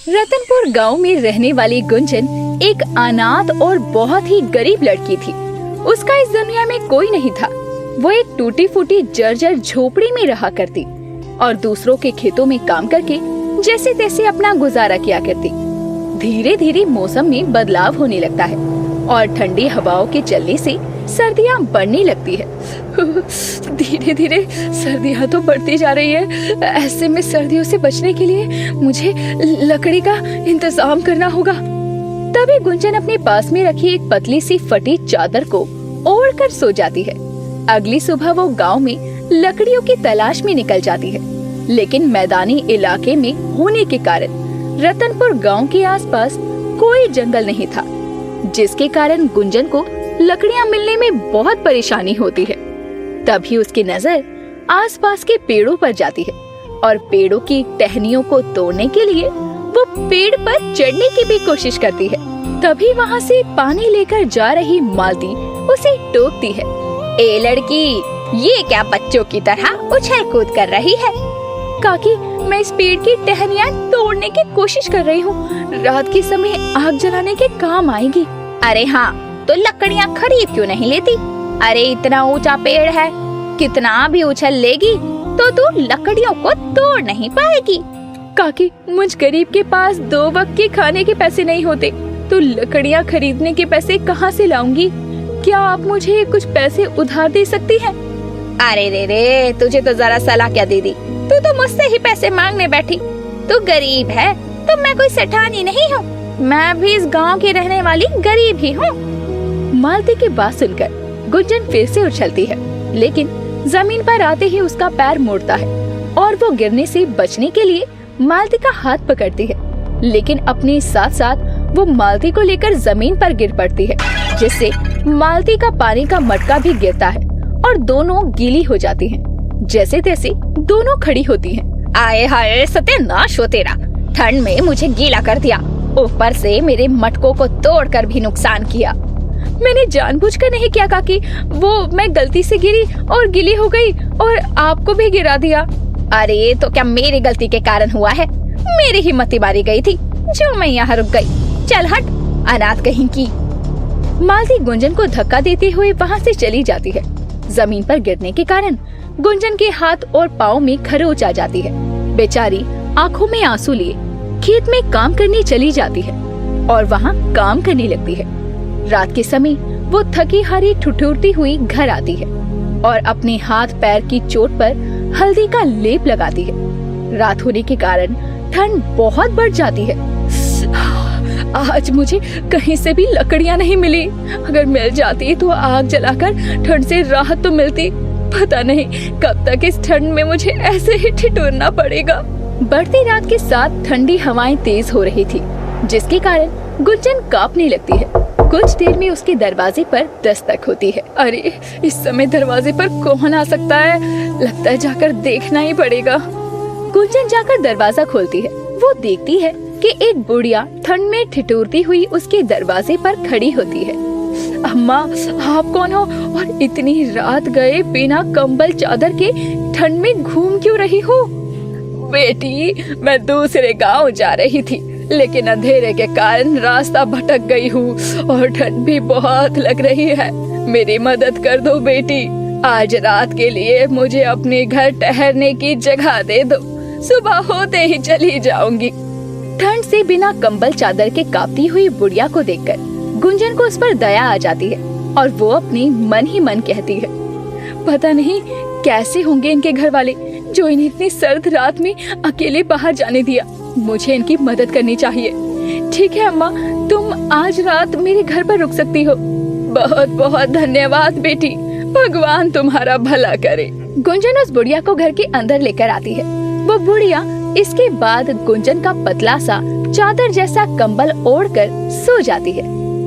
रतनपुर गांव में रहने वाली गुंजन एक अनाथ और बहुत ही गरीब लड़की थी। उसका इस दुनिया में कोई नहीं था। वो एक टूटी फूटी जर्जर झोपड़ी में रहा करती और दूसरों के खेतों में काम करके जैसे तैसे अपना गुजारा किया करती। धीरे धीरे मौसम में बदलाव होने लगता है और ठंडी हवाओं के चलने से सर्दियाँ बढ़ने लगती है। धीरे धीरे सर्दियाँ तो बढ़ती जा रही है। ऐसे में सर्दियों से बचने के लिए मुझे लकड़ी का इंतजाम करना होगा। तभी गुंजन अपने पास में रखी एक पतली सी फटी चादर को ओढ़कर सो जाती है। अगली सुबह वो गांव में लकड़ियों की तलाश में निकल जाती है, लेकिन मैदानी इलाके में होने के कारण रतनपुर गांव के आसपास कोई जंगल नहीं था, जिसके कारण गुंजन को लकड़ियां मिलने में बहुत परेशानी होती है। तभी उसकी नजर आसपास के पेड़ों पर जाती है और पेड़ों की टहनियों को तोड़ने के लिए वो पेड़ पर चढ़ने की भी कोशिश करती है। तभी वहाँ से पानी लेकर जा रही मालती उसे टोकती है। ए लड़की, ये क्या बच्चों की तरह उछल कूद कर रही है? काकी, मैं इस पेड़ की टहनियाँ तोड़ने की कोशिश कर रही हूँ। रात के समय आग जलाने के काम आएगी। अरे हाँ, तो लकड़ियाँ खरीद क्यों नहीं लेती? अरे इतना ऊंचा पेड़ है, कितना भी उछल लेगी तो तू लकड़ियों को तोड़ नहीं पाएगी। काकी, मुझ गरीब के पास 2 वक्त के खाने के पैसे नहीं होते, तो लकड़ियाँ खरीदने के पैसे कहाँ से लाऊंगी? क्या आप मुझे कुछ पैसे उधार दे सकती हैं? अरे रे, तुझे तो जरा सलाह क्या दे दी? तू तो मुझसे ही पैसे मांगने बैठी। तू गरीब है तो मैं कोई सेठानी नहीं हूँ। मैं भी इस गांव की रहने वाली गरीब ही हूँ। मालती की बात सुनकर गुंजन फिर से उछलती है, लेकिन जमीन पर आते ही उसका पैर मुड़ता है और वो गिरने से बचने के लिए मालती का हाथ पकड़ती है, लेकिन अपने साथ साथ वो मालती को लेकर जमीन पर गिर पड़ती है, जिससे मालती का पानी का मटका भी गिरता है और दोनों गीली हो जाती हैं। जैसे तैसे दोनों खड़ी होती हैं। आए हाय, सत्यानाश हो तेरा। ठंड में मुझे गीला कर दिया, ऊपर से मेरे मटकों को तोड़कर भी नुकसान किया। मैंने जानबूझकर नहीं किया काकी, वो मैं गलती से गिरी और गीली हो गई और आपको भी गिरा दिया। अरे तो क्या मेरी गलती के कारण हुआ है? मेरी हिम्मत मारी गई थी जो मैं यहाँ रुक गई। चल हट, अनाथ कहीं की। मालती गुंजन को धक्का देते हुए वहाँ से चली जाती है। जमीन पर गिरने के कारण गुंजन के हाथ और पाँव में खरोंच आ जाती है। बेचारी आंखों में आंसू लिए खेत में काम करने चली जाती है और वहाँ काम करने लगती है। रात के समय वो थकी हारी ठिठुरती हुई घर आती है और अपने हाथ पैर की चोट पर हल्दी का लेप लगाती है। रात होने के कारण ठंड बहुत बढ़ जाती है। आज मुझे कहीं से भी लकड़ियाँ नहीं मिली। अगर मिल जाती तो आग जलाकर ठंड से राहत तो मिलती। पता नहीं कब तक इस ठंड में मुझे ऐसे ही ठिठुरना पड़ेगा। बढ़ती रात के साथ ठंडी हवाएं तेज हो रही थी, जिसके कारण गुंजन कांपने लगती है। कुछ देर में उसके दरवाजे पर दस्तक होती है। अरे, इस समय दरवाजे पर कौन आ सकता है? लगता है जाकर देखना ही पड़ेगा। गुंजन जाकर दरवाजा खोलती है। वो देखती है कि एक बुढ़िया ठंड में ठिठुरती हुई उसके दरवाजे पर खड़ी होती है। अम्मा, आप कौन हो और इतनी रात गए बिना कंबल चादर के ठंड में घूम क्यों रही हो? बेटी, मैं दूसरे गांव जा रही थी, लेकिन अंधेरे के कारण रास्ता भटक गई हूँ और ठंड भी बहुत लग रही है। मेरी मदद कर दो बेटी। आज रात के लिए मुझे अपने घर ठहरने की जगह दे दो। सुबह होते ही चली जाऊंगी। ठंड से बिना कंबल चादर के कांपती हुई बुढ़िया को देखकर गुंजन को उस पर दया आ जाती है और वो अपने मन ही मन कहती है, पता नहीं कैसे होंगे इनके घर वाले जो इन्हें इतनी सर्द रात में अकेले बाहर जाने दिया। मुझे इनकी मदद करनी चाहिए। ठीक है अम्मा, तुम आज रात मेरे घर पर रुक सकती हो। बहुत बहुत धन्यवाद बेटी, भगवान तुम्हारा भला करे। गुंजन उस बुढ़िया को घर के अंदर लेकर आती है। वो बुढ़िया इसके बाद गुंजन का पतला सा चादर जैसा कंबल ओढ़कर सो जाती है।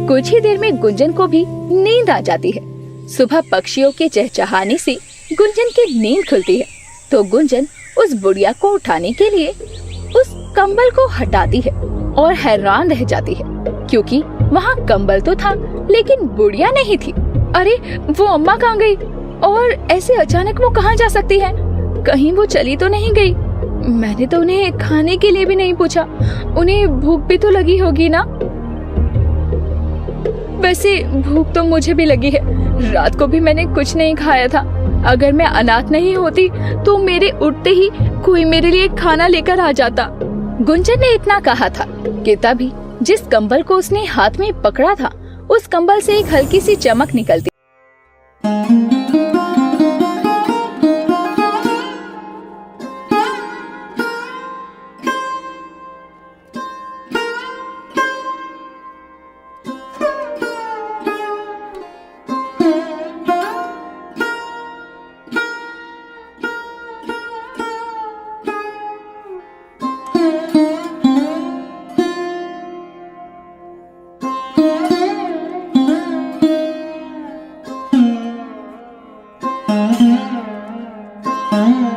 कुछ ही देर में गुंजन को भी नींद आ जाती है। सुबह पक्षियों के चहचहाने से गुंजन की नींद खुलती है, तो गुंजन उस बुढ़िया को उठाने के लिए उस कंबल को हटाती है और हैरान रह जाती है, क्योंकि वहाँ कंबल तो था लेकिन बुढ़िया नहीं थी। अरे, वो अम्मा कहाँ गई और ऐसे अचानक वो कहाँ जा सकती है? कहीं वो चली तो नहीं गई? मैंने तो उन्हें खाने के लिए भी नहीं पूछा। उन्हें भूख भी तो लगी होगी ना? वैसे भूख तो मुझे भी लगी है। रात को भी मैंने कुछ नहीं खाया था। अगर मैं अनाथ नहीं होती तो मेरे उठते ही कोई मेरे लिए खाना लेकर आ जाता। गुंजन ने इतना कहा था कि तभी जिस कंबल को उसने हाथ में पकड़ा था, उस कंबल से एक हल्की सी चमक निकलती।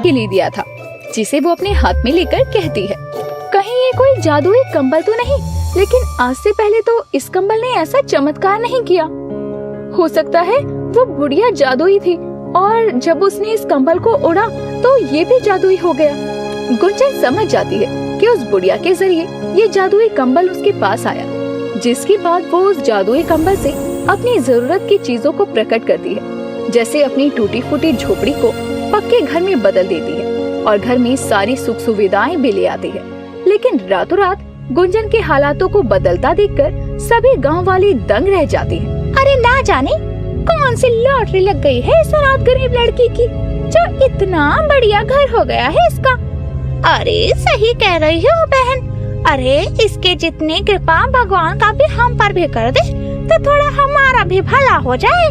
के लिए दिया था, जिसे वो अपने हाथ में लेकर कहती है, कहीं ये कोई जादुई कंबल तो नहीं? लेकिन आज से पहले तो इस कंबल ने ऐसा चमत्कार नहीं किया। हो सकता है वो बुढ़िया जादुई थी और जब उसने इस कंबल को ओढ़ा तो ये भी जादुई हो गया। गुंजन समझ जाती है कि उस बुढ़िया के जरिए ये जादुई कंबल उसके पास आया, जिसके बाद वो उस जादुई कंबल से अपनी जरूरत की चीजों को प्रकट करती है, जैसे अपनी टूटी फूटी झोपड़ी को पक्के घर में बदल देती है और घर में सारी सुख सुविधाएं भी ले आती है। लेकिन रातों रात गुंजन के हालातों को बदलता देखकर सभी गांव वाले दंग रह जाते हैं। अरे ना जाने कौन सी लॉटरी लग गई है इस अनाथ गरीब लड़की की, जो इतना बढ़िया घर हो गया है इसका। अरे सही कह रही हो बहन। अरे इसके जितनी कृपा भगवान का भी हम पर भी कर दे तो थोड़ा हमारा भी भला हो जाए।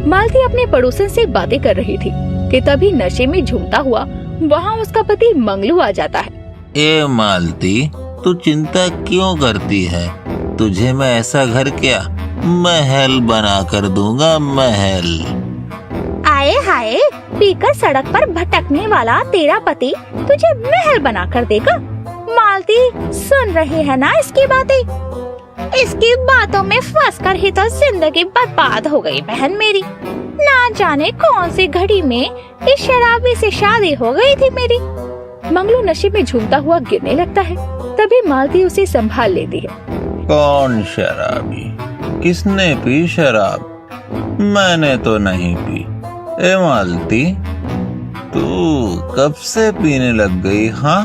मालती अपने पड़ोसन से बातें कर रही थी कि तभी नशे में झूमता हुआ वहाँ उसका पति मंगलू आ जाता है। ए मालती, तू चिंता क्यों करती है? तुझे मैं ऐसा घर क्या महल बना कर दूंगा, महल। आए हाय, पीकर सड़क पर भटकने वाला तेरा पति तुझे महल बना कर देगा। मालती सुन रही है ना इसकी बातें? इसकी बातों में फंस कर ही तो जिंदगी बर्बाद हो गई बहन मेरी। ना जाने कौन सी घड़ी में इस शराबी से शादी हो गई थी मेरी। मंगलू नशे में झूमता हुआ गिरने लगता है। तभी मालती उसे संभाल लेती है। कौन शराबी? किसने पी शराब? मैंने तो नहीं पी। ए मालती, तू कब से पीने लग गई? हाँ,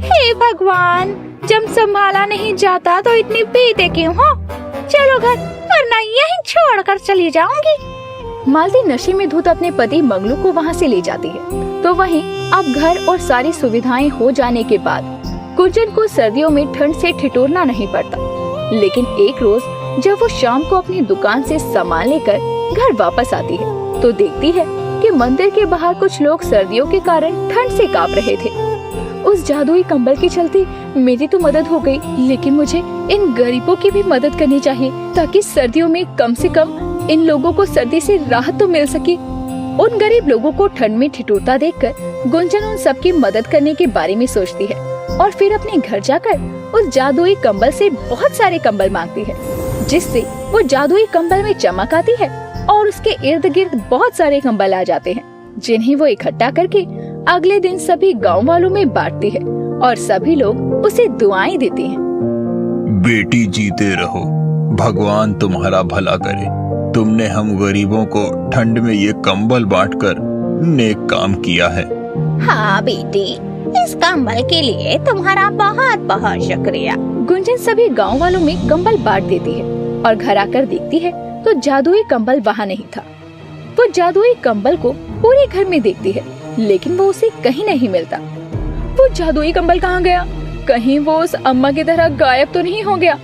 हे भगवान, जब संभाला नहीं जाता तो इतनी पीते क्यों हो? चलो घर, वरना यहीं छोड़कर चली जाऊंगी। मालती नशे में धुत अपने पति मंगलू को वहाँ से ले जाती है। तो वहीं अब घर और सारी सुविधाएं हो जाने के बाद गुंजन को सर्दियों में ठंड से ठिठुरना नहीं पड़ता। लेकिन एक रोज जब वो शाम को अपनी दुकान से सामान लेकर घर वापस आती है तो देखती है कि मंदिर के बाहर कुछ लोग सर्दियों के कारण ठंड से कांप रहे थे। उस जादुई कंबल के चलते मेरी तो मदद हो गई, लेकिन मुझे इन गरीबों की भी मदद करनी चाहिए ताकि सर्दियों में कम से कम इन लोगों को सर्दी से राहत तो मिल सके। उन गरीब लोगों को ठंड में ठिठुरता देखकर गुंजन उन सबकी मदद करने के बारे में सोचती है और फिर अपने घर जाकर उस जादुई कंबल से बहुत सारे कंबल मांगती है, जिससे वो जादुई कंबल में चमक आती है और उसके इर्द गिर्द बहुत सारे कंबल आ जाते हैं, जिन्हें वो इकट्ठा करके अगले दिन सभी गांव वालों में बांटती है और सभी लोग उसे दुआएं देते हैं। बेटी जीते रहो, भगवान तुम्हारा भला करे। तुमने हम गरीबों को ठंड में ये कंबल बांटकर नेक काम किया है। हाँ बेटी, इस कंबल के लिए तुम्हारा बहुत बहुत शुक्रिया। गुंजन सभी गांव वालों में कंबल बांट देती है और घर आकर देखती है तो जादुई कंबल वहाँ नहीं था। वो जादुई कंबल को पूरे घर में देखती है, लेकिन वो उसे कहीं नहीं मिलता। वो जादुई कंबल कहाँ गया? कहीं वो उस अम्मा की तरह गायब तो नहीं हो गया?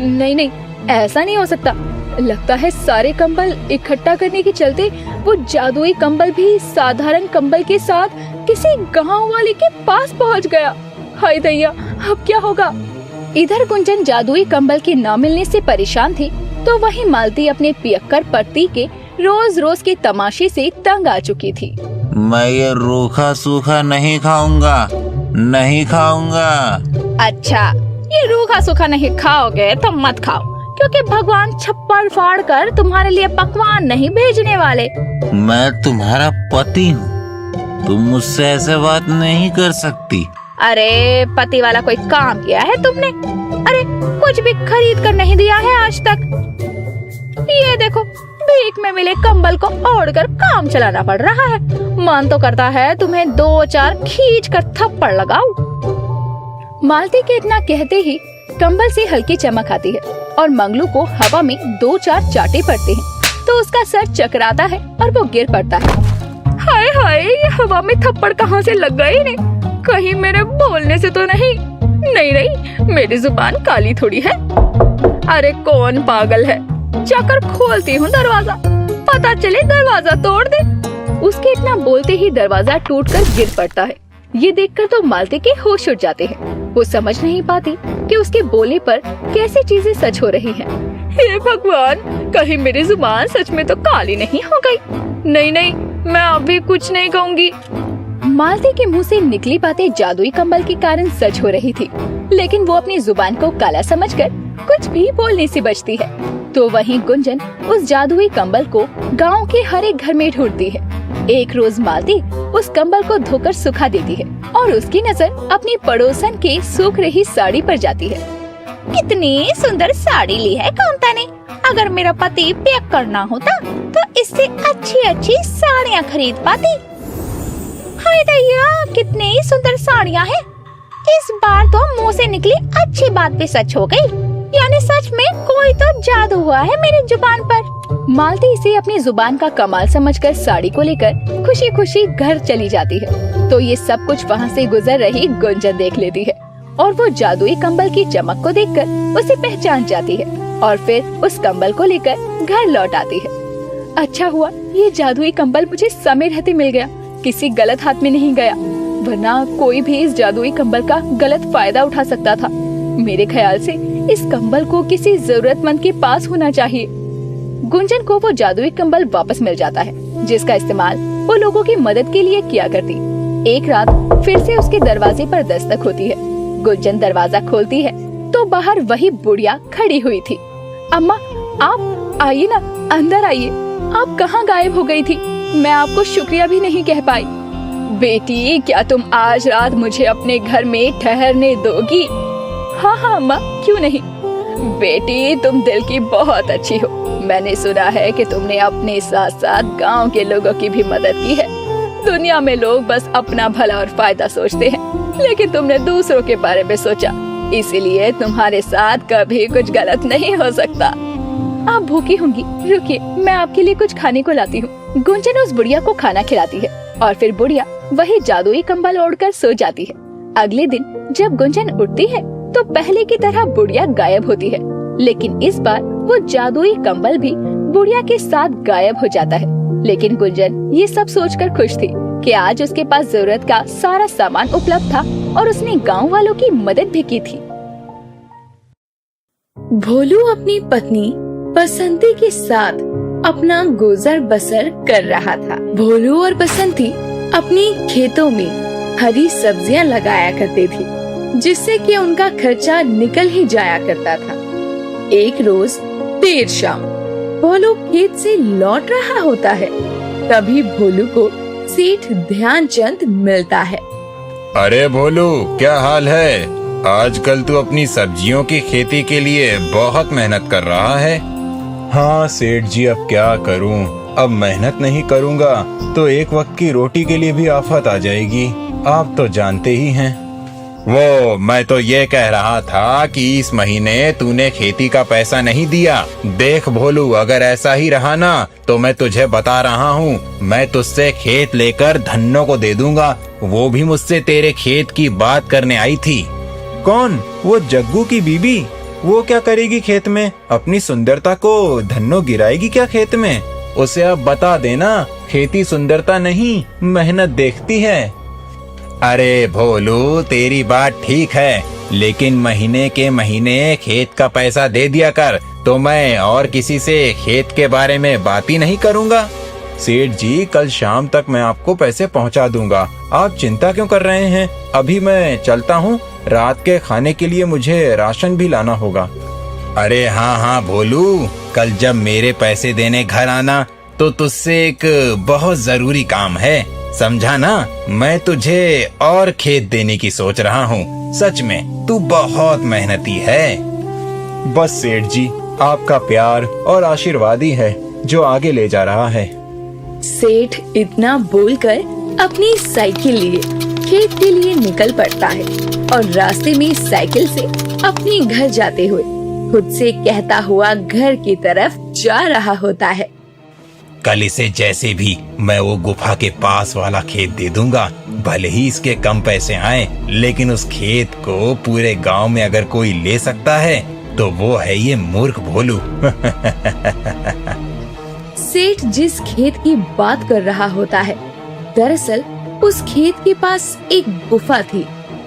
नहीं, ऐसा नहीं हो सकता। लगता है सारे कंबल इकट्ठा करने के चलते वो जादुई कंबल भी साधारण कंबल के साथ किसी गांव वाले के पास पहुंच गया। हाय दैया, अब क्या होगा? इधर गुंजन जादुई कंबल के न मिलने से परेशान थी, तो वहीं मालती अपने पियक्कर पति के रोज रोज के तमाशे से तंग आ चुकी थी। मैं ये रूखा सूखा नहीं खाऊंगा, नहीं खाऊंगा। अच्छा, ये रूखा सूखा नहीं खाओगे तो मत खाओ, क्योंकि भगवान छप्पर फाड़ कर तुम्हारे लिए पकवान नहीं भेजने वाले। मैं तुम्हारा पति हूँ, तुम मुझसे ऐसे बात नहीं कर सकती। अरे पति वाला कोई काम किया है तुमने? अरे कुछ भी खरीद कर नहीं दिया है आज तक। ये देखो, भीख में मिले कंबल को ओढ़कर काम चलाना पड़ रहा है। मन तो करता है तुम्हें 2-4 खींच कर थप्पड़ लगाऊं। मालती के इतना कहते ही कंबल से हल्की चमक आती है और मंगलू को हवा में 2-4 चाटे पड़ते हैं तो उसका सर चकराता है और वो गिर पड़ता है। हाय हाय, ये हवा में थप्पड़ कहाँ से लग गए ने? कहीं मेरे बोलने से तो नहीं? नहीं, मेरी जुबान काली थोड़ी है। अरे कौन पागल है? जाकर खोलती हूँ दरवाजा, पता चले दरवाजा तोड़ दे। उसके इतना बोलते ही दरवाजा टूटकर गिर पड़ता है। ये देखकर तो मालती के होश उड़ जाते हैं। वो समझ नहीं पाती कि उसके बोले पर कैसी चीजें सच हो रही हैं। हे भगवान, कहीं मेरी जुबान सच में तो काली नहीं हो गई? नहीं, मैं अभी कुछ नहीं कहूँगी। मालती के मुंह से निकली बातें जादुई कंबल के कारण सच हो रही थी, लेकिन वो अपनी जुबान को काला समझकर कुछ भी बोलने से बचती है। तो वहीं गुंजन उस जादुई कंबल को गांव के हर एक घर में ढूंढती है। एक रोज मालती उस कंबल को धोकर सुखा देती है और उसकी नजर अपनी पड़ोसन के सूख रही साड़ी पर जाती है। कितनी सुंदर साड़ी ली है कांता ने। अगर मेरा पति पैक करना होता तो इससे अच्छी साड़ियाँ खरीद पाती। हाय दैया, कितनी सुंदर साड़ियाँ हैं। इस बार तो मुंह से निकली अच्छी बात भी सच हो गई। यानी सच में कोई तो जादू हुआ है मेरी जुबान पर। मालती इसे अपनी जुबान का कमाल समझकर साड़ी को लेकर खुशी खुशी घर चली जाती है। तो ये सब कुछ वहाँ से गुजर रही गुंजन देख लेती है और वो जादुई कंबल की चमक को देखकर उसे पहचान जाती है और फिर उस कंबल को लेकर घर लौट आती है। अच्छा हुआ ये जादुई कंबल मुझे समय रहते मिल गया, किसी गलत हाथ में नहीं गया, वरना कोई भी इस जादुई कंबल का गलत फायदा उठा सकता था। मेरे ख्याल से इस कंबल को किसी जरूरतमंद के पास होना चाहिए। गुंजन को वो जादुई कंबल वापस मिल जाता है, जिसका इस्तेमाल वो लोगों की मदद के लिए किया करती। एक रात फिर से उसके दरवाजे पर दस्तक होती है। गुंजन दरवाजा खोलती है तो बाहर वही बुढ़िया खड़ी हुई थी। अम्मा, आप आइए ना, अंदर आइए। आप कहाँ गायब हो गई थी? मैं आपको शुक्रिया भी नहीं कह पाई। बेटी, क्या तुम आज रात मुझे अपने घर में ठहरने दोगी? हाँ अम्मा, क्यों नहीं। बेटी, तुम दिल की बहुत अच्छी हो। मैंने सुना है कि तुमने अपने साथ साथ गांव के लोगों की भी मदद की है। दुनिया में लोग बस अपना भला और फायदा सोचते हैं, लेकिन तुमने दूसरों के बारे में सोचा, इसीलिए तुम्हारे साथ कभी कुछ गलत नहीं हो सकता। आप भूखी होंगी, रुकिए मैं आपके लिए कुछ खाने को लाती हूँ। गुंजन उस बुढ़िया को खाना खिलाती है और फिर बुढ़िया वही जादुई कंबल ओढ़कर सो जाती है। अगले दिन जब गुंजन उठती है तो पहले की तरह बुढ़िया गायब होती है, लेकिन इस बार वो जादुई कंबल भी बुढ़िया के साथ गायब हो जाता है। लेकिन गुंजन ये सब सोचकर खुश थी कि आज उसके पास जरूरत का सारा सामान उपलब्ध था और उसने गांव वालों की मदद भी की थी। भोलू अपनी पत्नी बसंती के साथ अपना गुजर बसर कर रहा था। भोलू और बसंती अपनी खेतों में हरी सब्जियां लगाया करते थे, जिससे कि उनका खर्चा निकल ही जाया करता था। एक रोज देर शाम भोलू खेत से लौट रहा होता है, तभी भोलू को सेठ ध्यानचंद मिलता है। अरे भोलू, क्या हाल है? आजकल तू अपनी सब्जियों की खेती के लिए बहुत मेहनत कर रहा है। हाँ सेठ जी, अब क्या करूं? अब मेहनत नहीं करूंगा तो एक वक्त की रोटी के लिए भी आफत आ जाएगी। आप तो जानते ही हैं। वो मैं तो ये कह रहा था कि इस महीने तूने खेती का पैसा नहीं दिया। देख भोलू, अगर ऐसा ही रहा ना तो मैं तुझे बता रहा हूँ, मैं तुझसे खेत लेकर धन्नो को दे दूंगा। वो भी मुझसे तेरे खेत की बात करने आई थी। कौन? वो जग्गू की बीबी? वो क्या करेगी खेत में? अपनी सुंदरता को धन्नो गिराएगी क्या खेत में? उसे अब बता देना, खेती सुंदरता नहीं मेहनत देखती है। अरे भोलू, तेरी बात ठीक है, लेकिन महीने के महीने खेत का पैसा दे दिया कर, तो मैं और किसी से खेत के बारे में बात ही नहीं करूँगा। सेठ जी, कल शाम तक मैं आपको पैसे पहुँचा दूंगा, आप चिंता क्यों कर रहे हैं? अभी मैं चलता हूँ, रात के खाने के लिए मुझे राशन भी लाना होगा। अरे हाँ भोलू, कल जब मेरे पैसे देने घर आना तो तुझसे एक बहुत जरूरी काम है। समझा ना? मैं तुझे और खेत देने की सोच रहा हूँ। सच में तू बहुत मेहनती है। बस सेठ जी, आपका प्यार और आशीर्वाद ही है जो आगे ले जा रहा है। सेठ इतना बोलकर अपनी साइकिल लिए खेत के लिए निकल पड़ता है और रास्ते में साइकिल से अपने घर जाते हुए खुद से कहता हुआ घर की तरफ जा रहा होता है। कल इसे जैसे भी मैं वो गुफा के पास वाला खेत दे दूंगा। भले ही इसके कम पैसे आए, लेकिन उस खेत को पूरे गांव में अगर कोई ले सकता है तो वो है ये मूर्ख भोलू। सेठ जिस खेत की बात कर रहा होता है, दरअसल उस खेत के पास एक गुफा थी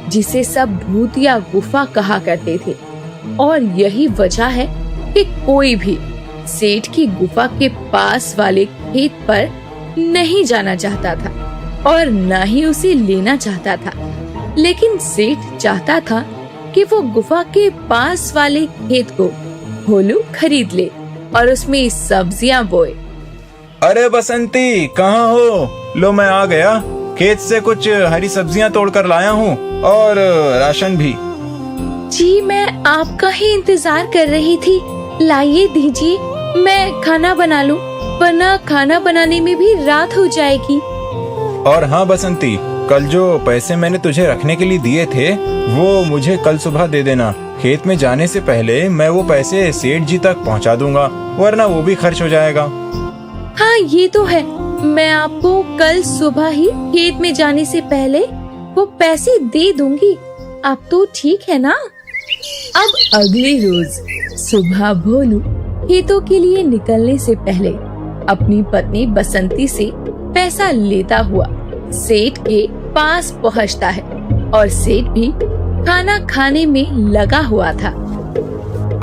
जिसे सब भूतिया गुफा कहा करते थे। और यही वजह है कि कोई भी सेठ की गुफा के पास वाले खेत पर नहीं जाना चाहता था और न ही उसे लेना चाहता था। लेकिन सेठ चाहता था कि वो गुफा के पास वाले खेत को भोलू खरीद ले और उसमें सब्जियां बोए। अरे बसंती, कहाँ हो? लो मैं आ गया। खेत से कुछ हरी सब्जियां तोड़कर लाया हूँ और राशन भी। जी, मैं आपका ही इंतजार कर रही थी। लाइए दीजिए, मैं खाना बना लूं, वरना खाना बनाने में भी रात हो जाएगी। और हाँ बसंती, कल जो पैसे मैंने तुझे रखने के लिए दिए थे वो मुझे कल सुबह दे देना। खेत में जाने से पहले मैं वो पैसे सेठ जी तक पहुंचा दूंगा, वरना वो भी खर्च हो जाएगा। हाँ, ये तो है। मैं आपको कल सुबह ही खेत में जाने से पहले वो पैसे दे दूंगी। अब तो ठीक है ना? अब अगले रोज सुबह भोलू खेतों के लिए निकलने से पहले अपनी पत्नी बसंती से पैसा लेता हुआ सेठ के पास पहुंचता है और सेठ भी खाना खाने में लगा हुआ था।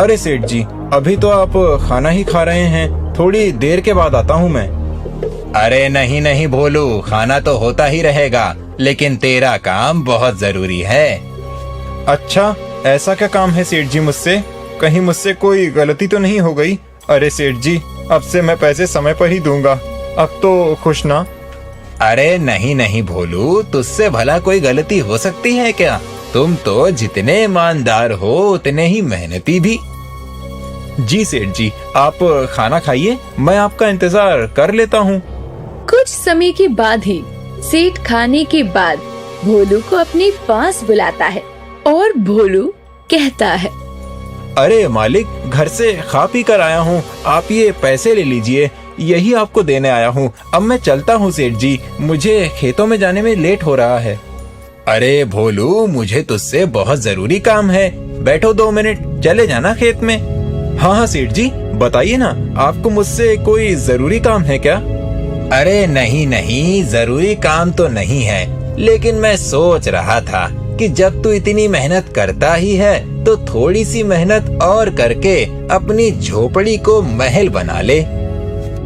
अरे सेठ जी, अभी तो आप खाना ही खा रहे हैं, थोड़ी देर के बाद आता हूँ मैं। अरे नहीं नहीं भोलू, खाना तो होता ही रहेगा, लेकिन तेरा काम बहुत जरूरी है। अच्छा, ऐसा क्या काम है सेठ जी मुझसे? कहीं मुझसे कोई गलती तो नहीं हो गई? अरे सेठ जी, अब से मैं पैसे समय पर ही दूंगा। अब तो खुश ना? अरे नहीं नहीं भोलू, तुझसे भला कोई गलती हो सकती है क्या? तुम तो जितने ईमानदार हो उतने ही मेहनती भी। जी सेठ जी, आप खाना खाइए, मैं आपका इंतजार कर लेता हूँ। कुछ समय के बाद ही सेठ खाने के बाद भोलू को अपने पास बुलाता है और भोलू कहता है, अरे मालिक, घर से खा पी कर आया हूँ, आप ये पैसे ले लीजिए, यही आपको देने आया हूँ। अब मैं चलता हूँ सेठ जी, मुझे खेतों में जाने में लेट हो रहा है। अरे भोलू, मुझे तुझसे बहुत जरूरी काम है, बैठो 2 मिनट, चले जाना खेत में। हाँ हाँ सेठ जी, बताइए ना, आपको मुझसे कोई जरूरी काम है क्या? अरे नहीं नहीं, जरूरी काम तो नहीं है, लेकिन मैं सोच रहा था कि जब तू इतनी मेहनत करता ही है तो थोड़ी सी मेहनत और करके अपनी झोपड़ी को महल बना ले।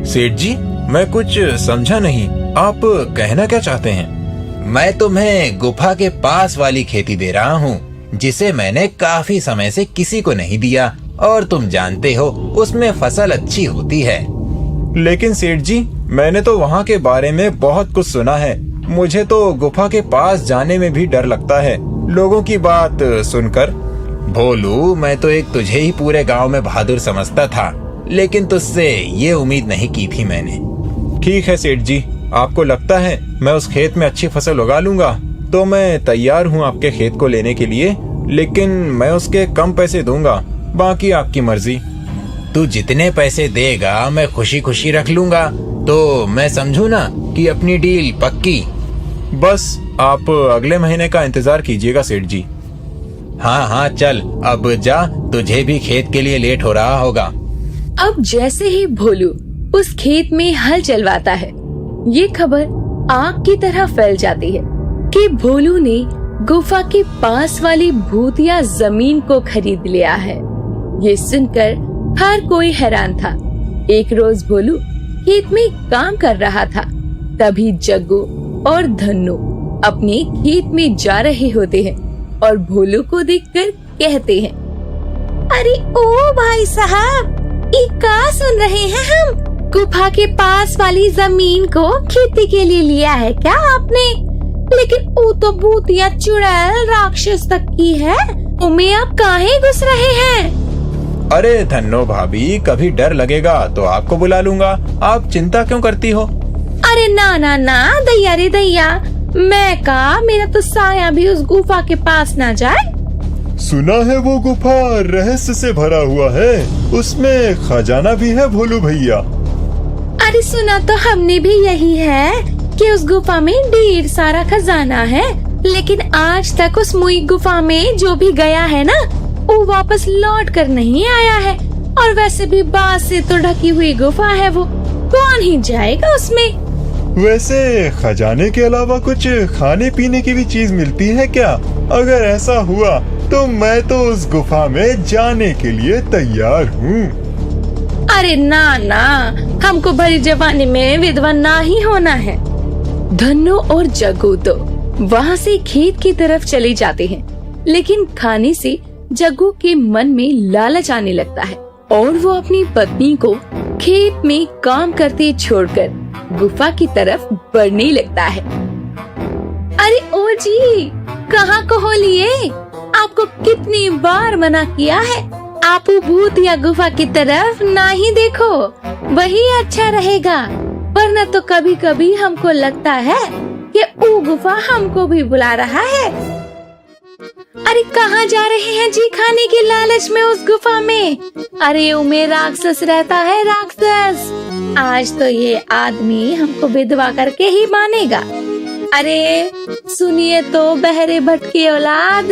सेठ जी, मैं कुछ समझा नहीं, आप कहना क्या चाहते हैं? मैं तुम्हें गुफा के पास वाली खेती दे रहा हूँ, जिसे मैंने काफी समय से किसी को नहीं दिया, और तुम जानते हो उसमें फसल अच्छी होती है। लेकिन सेठ जी, मैंने तो वहाँ के बारे में बहुत कुछ सुना है। मुझे तो गुफा के पास जाने में भी डर लगता है, लोगों की बात सुनकर। भोलू, मैं तो एक तुझे ही पूरे गांव में बहादुर समझता था, लेकिन तुझसे ये उम्मीद नहीं की थी मैंने। ठीक है सेठ जी, आपको लगता है मैं उस खेत में अच्छी फसल उगा लूंगा, तो मैं तैयार हूँ आपके खेत को लेने के लिए, लेकिन मैं उसके कम पैसे दूंगा, बाकी आपकी मर्जी। तू जितने पैसे देगा मैं खुशी खुशी रख लूंगा, तो मैं समझू ना कि अपनी डील पक्की। बस आप अगले महीने का इंतजार कीजिएगा सेठ जी। हाँ हाँ, चल अब जा, तुझे भी खेत के लिए लेट हो रहा होगा। अब जैसे ही भोलू उस खेत में हल चलवाता है, ये खबर आग की तरह फैल जाती है कि भोलू ने गुफा के पास वाली भूतिया जमीन को खरीद लिया है। ये सुनकर हर कोई हैरान था। एक रोज भोलू खेत में काम कर रहा था, तभी जग्गू और धन्नू अपने खेत में जा रहे होते हैं और भोलू को देखकर कहते हैं, अरे ओ भाई साहब, ये क्या सुन रहे हैं हम? गुफा के पास वाली जमीन को खेती के लिए लिया है क्या आपने? लेकिन वो तो भूतिया चुड़ैल राक्षस तक की है, उनमें आप काहे घुस रहे हैं? अरे धन्नो भाभी, कभी डर लगेगा तो आपको बुला लूंगा, आप चिंता क्यों करती हो? अरे ना ना ना दैया रे दैया, मैं का मेरा तो साया भी उस गुफा के पास ना जाए। सुना है वो गुफा रहस्य से भरा हुआ है, उसमें खजाना भी है भोलू भैया। अरे सुना तो हमने भी यही है कि उस गुफा में ढेर सारा खजाना है, लेकिन आज तक उस मुई गुफा में जो भी गया है ना, वो वापस लौट कर नहीं आया है। और वैसे भी बांस से तो ढकी हुई गुफा है, वो कौन ही जाएगा उसमें। वैसे खजाने के अलावा कुछ खाने पीने की भी चीज मिलती है क्या? अगर ऐसा हुआ तो मैं तो उस गुफा में जाने के लिए तैयार हूँ। अरे ना ना, हमको भरी जवानी में विधवा ना ही होना है। धन्नो और जग्गू तो वहाँ से खेत की तरफ चले जाते हैं, लेकिन खाने से जग्गू के मन में लालच आने लगता है और वो अपनी पत्नी को खेत में काम करते छोड़कर गुफा की तरफ बढ़ने लगता है। अरे ओ जी, कहाँ को हो लिए? आपको कितनी बार मना किया है, आप भूत या गुफा की तरफ ना ही देखो, वही अच्छा रहेगा। वरना तो कभी कभी हमको लगता है कि वो गुफा हमको भी बुला रहा है। अरे कहाँ जा रहे हैं जी खाने के लालच में उस गुफा में? अरे उमे राक्षस रहता है, राक्षस। आज तो ये आदमी हमको विधवा करके ही मानेगा। अरे सुनिए तो बहरे भटके औलाद,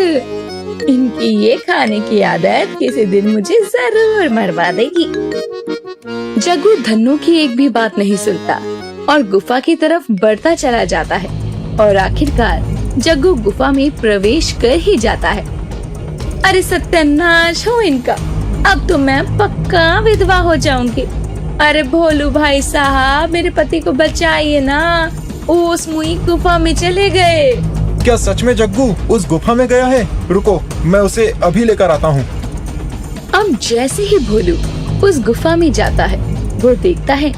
इनकी ये खाने की आदत किसी दिन मुझे जरूर मरवा देगी। जग्गू धन्नो की एक भी बात नहीं सुनता और गुफा की तरफ बढ़ता चला जाता है और आखिरकार जग्गू गुफा में प्रवेश कर ही जाता है। अरे सत्यानाश हो इनका, अब तो मैं पक्का विधवा हो जाऊंगी। अरे भोलू भाई साहब, मेरे पति को बचाइए ना, उस मुई गुफा में चले गए। क्या सच में जग्गू उस गुफा में गया है? रुको, मैं उसे अभी लेकर आता हूँ। अब जैसे ही भोलू उस गुफा में जाता है, वो देखता है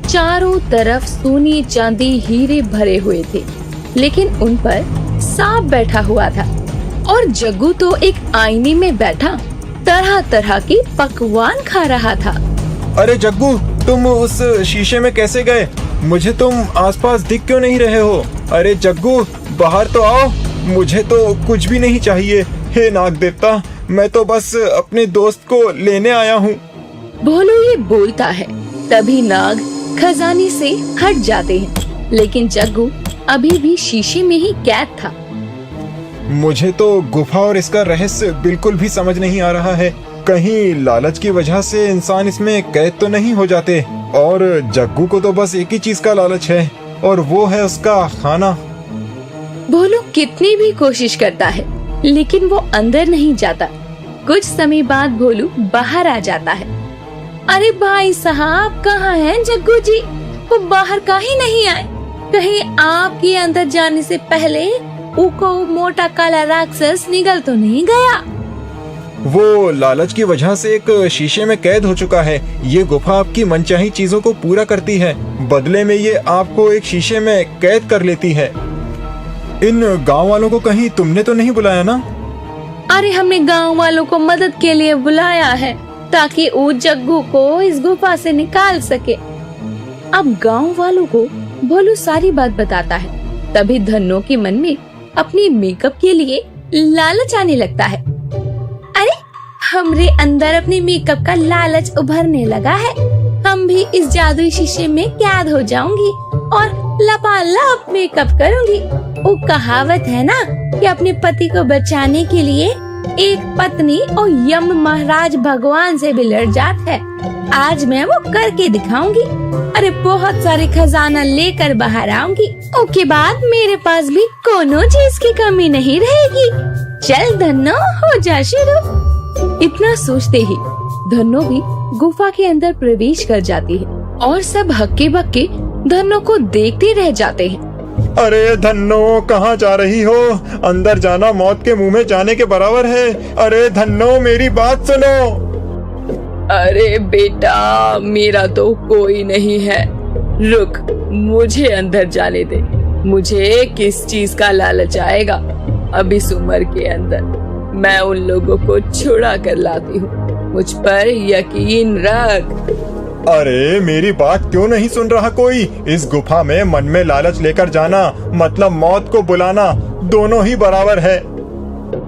चारों तरफ सोने चांदी हीरे भरे हुए थे, लेकिन उन पर सांप बैठा हुआ था। और जग्गू तो एक आईने में बैठा तरह तरह के पकवान खा रहा था। अरे जग्गू, तुम उस शीशे में कैसे गए? मुझे तुम आसपास दिख क्यों नहीं रहे हो? अरे जग्गू, बाहर तो आओ, मुझे तो कुछ भी नहीं चाहिए। हे नाग देवता, मैं तो बस अपने दोस्त को लेने आया हूँ। भोलू ये बोलता है, तभी नाग खजाने से हट जाते हैं, लेकिन जग्गू अभी भी शीशे में ही कैद था। मुझे तो गुफा और इसका रहस्य बिल्कुल भी समझ नहीं आ रहा है। कहीं लालच की वजह से इंसान इसमें कैद तो नहीं हो जाते। और जग्गू को तो बस एक ही चीज का लालच है, और वो है उसका खाना। भोलू कितनी भी कोशिश करता है, लेकिन वो अंदर नहीं जाता। कुछ समय बाद भोलू बाहर आ जाता है। अरे भाई साहब, कहाँ हैं जग्गू जी? वो बाहर काहे नहीं आए? कहीं आपके अंदर जाने से पहले उको मोटा काला राक्षस निगल तो नहीं गया? वो लालच की वजह से एक शीशे में कैद हो चुका है। ये गुफा आपकी मनचाही चीजों को पूरा करती है, बदले में ये आपको एक शीशे में कैद कर लेती है। इन गांव वालों को कहीं तुमने तो नहीं बुलाया ना? अरे हमने गांव वालों को मदद के लिए बुलाया है, ताकि वो जग्गू को इस गुफा से निकाल सके। अब गांव वालों को भोलू सारी बात बताता है। तभी धन्नो के मन में अपनी मेकअप के लिए लालच आने लगता है। अरे हमरे अंदर अपने मेकअप का लालच उभरने लगा है। हम भी इस जादुई शीशे में कैद हो जाऊंगी और लपालप मेकअप करूंगी। वो कहावत है ना कि अपने पति को बचाने के लिए एक पत्नी और यम महाराज भगवान से भी लड़ जात है। आज मैं वो करके दिखाऊंगी। अरे बहुत सारे खजाना लेकर बाहर आऊंगी। उसके बाद मेरे पास भी कोनो चीज की कमी नहीं रहेगी। चल धन्नो, हो जा शुरू। इतना सोचते ही धन्नो भी गुफा के अंदर प्रवेश कर जाती है और सब हक्के बक्के धन्नो को देखते रह जाते हैं। अरे धन्नो, कहाँ जा रही हो? अंदर जाना मौत के मुंह में जाने के बराबर है। अरे धन्नो, मेरी बात सुनो। अरे बेटा, मेरा तो कोई नहीं है। रुक, मुझे अंदर जाने दे। मुझे किस चीज का लालच आएगा? अब इस उम्र के अंदर मैं उन लोगों को छुड़ा कर लाती हूँ। मुझ पर यकीन रख। अरे मेरी बात क्यों नहीं सुन रहा कोई? इस गुफा में मन में लालच लेकर जाना मतलब मौत को बुलाना, दोनों ही बराबर है।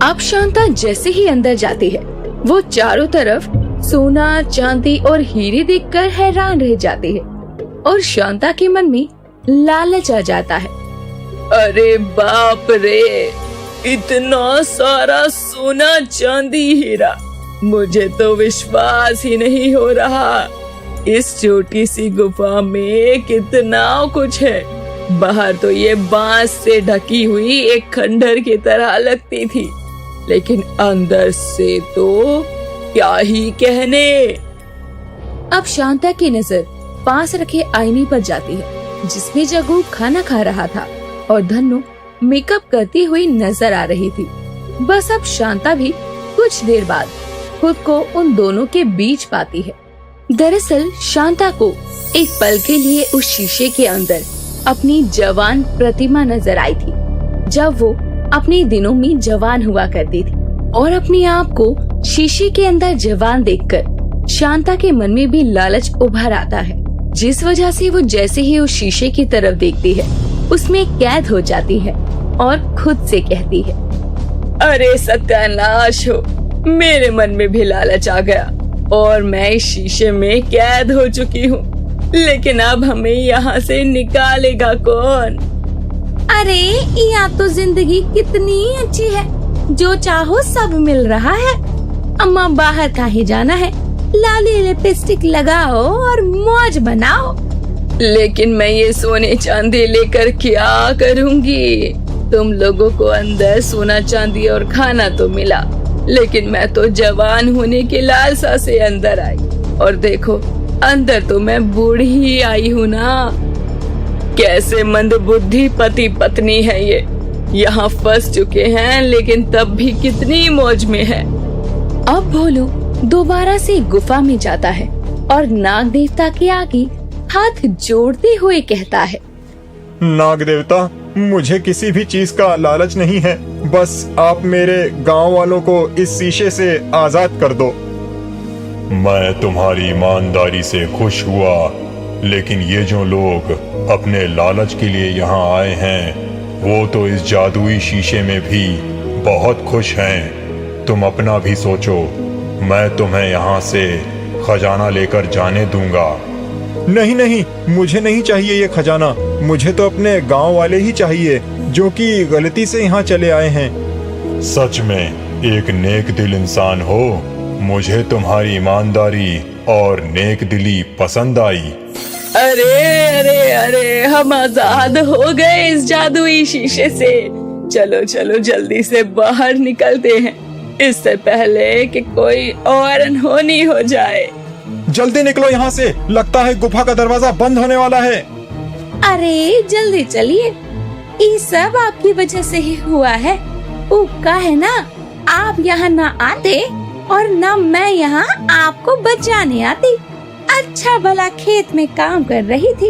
अब शांता जैसे ही अंदर जाती है, वो चारों तरफ सोना, चांदी और हीरे देखकर हैरान रह जाती है और शांता के मन में लालच आ जाता है। अरे बाप रे, इतना सारा सोना, चांदी, हीरा, मुझे तो विश्वास ही नहीं हो रहा। इस छोटी सी गुफा में कितना कुछ है। बाहर तो ये बांस से ढकी हुई एक खंडर की तरह लगती थी, लेकिन अंदर से तो क्या ही कहने। अब शांता की नजर पास रखे आईने पर जाती है, जिसमें जग्गू खाना खा रहा था और धन्नो मेकअप करती हुई नजर आ रही थी। बस अब शांता भी कुछ देर बाद खुद को उन दोनों के बीच पाती है। दरअसल शांता को एक पल के लिए उस शीशे के अंदर अपनी जवान प्रतिमा नजर आई थी, जब वो अपने दिनों में जवान हुआ करती थी। और अपने आप को शीशे के अंदर जवान देखकर शांता के मन में भी लालच उभर आता है, जिस वजह से वो जैसे ही उस शीशे की तरफ देखती है, उसमें कैद हो जाती है और खुद से कहती है, अरे सत्यानाश हो, मेरे मन में भी लालच आ गया और मैं इस शीशे में कैद हो चुकी हूँ। लेकिन अब हमें यहाँ से निकालेगा कौन? अरे यहाँ तो जिंदगी कितनी अच्छी है, जो चाहो सब मिल रहा है। अम्मा बाहर काहे जाना है, लाली लिपस्टिक लगाओ और मौज बनाओ। लेकिन मैं ये सोने चांदी लेकर क्या करूँगी? तुम लोगों को अंदर सोना चांदी और खाना तो मिला, लेकिन मैं तो जवान होने की लालसा से अंदर आई और देखो अंदर तो मैं बूढ़ी ही आई हूँ ना। कैसे मंदबुद्धि पति पत्नी है ये, यहाँ फंस चुके हैं लेकिन तब भी कितनी मौज में है। अब भोलू दोबारा से गुफा में जाता है और नाग देवता के आगे हाथ जोड़ते हुए कहता है, नाग देवता, मुझे किसी भी चीज का लालच नहीं है, बस आप मेरे गांव वालों को इस शीशे से आजाद कर दो। मैं तुम्हारी ईमानदारी से खुश हुआ, लेकिन ये जो लोग अपने लालच के लिए यहाँ आए हैं, वो तो इस जादुई शीशे में भी बहुत खुश हैं। तुम अपना भी सोचो, मैं तुम्हें यहाँ से खजाना लेकर जाने दूंगा। नहीं नहीं, मुझे नहीं चाहिए ये खजाना, मुझे तो अपने गांव वाले ही चाहिए जो कि गलती से यहाँ चले आए हैं। सच में एक नेक दिल इंसान हो, मुझे तुम्हारी ईमानदारी और नेक दिली पसंद आई। अरे अरे अरे, हम आजाद हो गए इस जादुई शीशे से। चलो चलो जल्दी से बाहर निकलते हैं, इससे पहले कि कोई और अनहोनी हो जाए। जल्दी निकलो यहाँ से, लगता है गुफा का दरवाजा बंद होने वाला है। अरे जल्दी चलिए, ये सब आपकी वजह से ही हुआ है। उक्का है ना, आप यहाँ ना आते और ना मैं यहाँ आपको बचाने आती। अच्छा भला खेत में काम कर रही थी,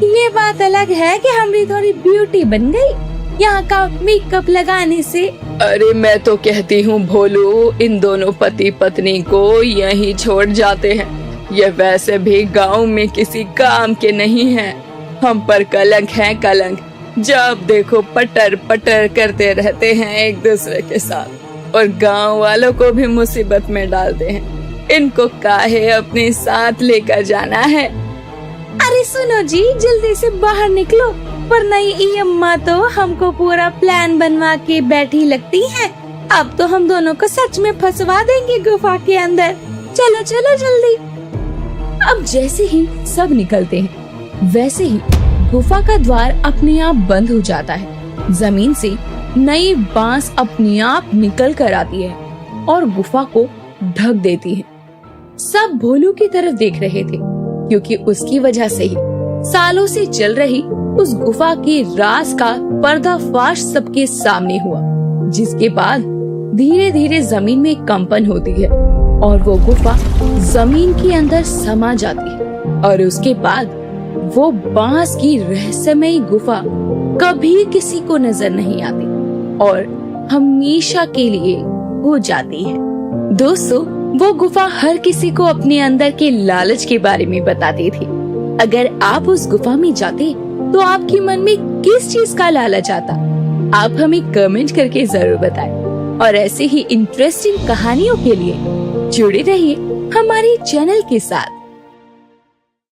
ये बात अलग है कि हमारी थोड़ी ब्यूटी बन गई यहाँ का मेकअप लगाने से। अरे मैं तो कहती हूँ भोलू, इन दोनों पति पत्नी को यहीं छोड़ जाते हैं। ये वैसे भी गांव में किसी काम के नहीं हैं। हम पर कलंक है कलंक, जब देखो पटर पटर करते रहते हैं एक दूसरे के साथ और गांव वालों को भी मुसीबत में डालते हैं। इनको काहे अपने साथ लेकर जाना है? अरे सुनो जी, जल्दी से बाहर निकलो, वरना ये अम्मा तो हमको पूरा प्लान बनवा के बैठी लगती हैं। अब तो हम दोनों को सच में फंसवा देंगे गुफा के अंदर। चलो चलो जल्दी। अब जैसे ही सब निकलते हैं, वैसे ही गुफा का द्वार अपने आप बंद हो जाता है। जमीन से नई बांस अपने आप निकल कर आती है और गुफा को ढक देती है। सब भोलू की तरफ देख रहे थे, क्योंकि उसकी वजह से ही सालों से चल रही उस गुफा के राज का पर्दाफाश सबके सामने हुआ, जिसके बाद धीरे धीरे जमीन में कंपन होती है और वो गुफा जमीन के अंदर समा जाती है और उसके बाद वो बांस की रहस्यमयी गुफा कभी किसी को नजर नहीं आती और हमेशा के लिए हो जाती है। दोस्तों, वो गुफा हर किसी को अपने अंदर के लालच के बारे में बताती थी। अगर आप उस गुफा में जाते तो आपके मन में किस चीज का लालच आता? आप हमें कमेंट करके जरूर बताएं। और ऐसे ही इंटरेस्टिंग कहानियों के लिए जुड़े रहिए हमारे चैनल के साथ।